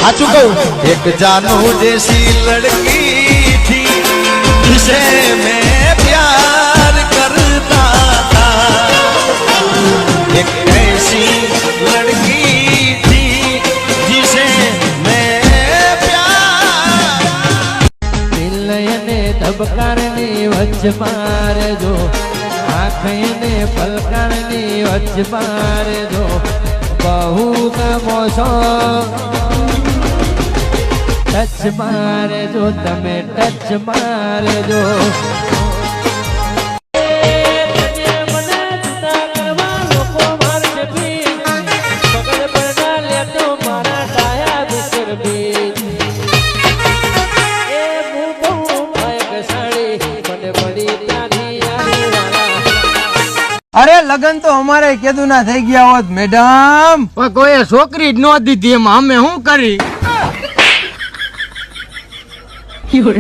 साचू कहूं एक जानू जैसी लड़की थी जिसे मैं प्यार करता था एक ऐसी लड़की थी जिसे मैं प्यार दिलने धबकारनी वच मारे जो आँखने पलकारनी वच मारे जो बहु मोसो टच मारे जो तमे टच मारे जो अरे लगन तो हमारे केदू ना થઈ ગયા હોત મેડમ કોઈ છોકરી જ ન દીધી એમાં અમે શું કરી You're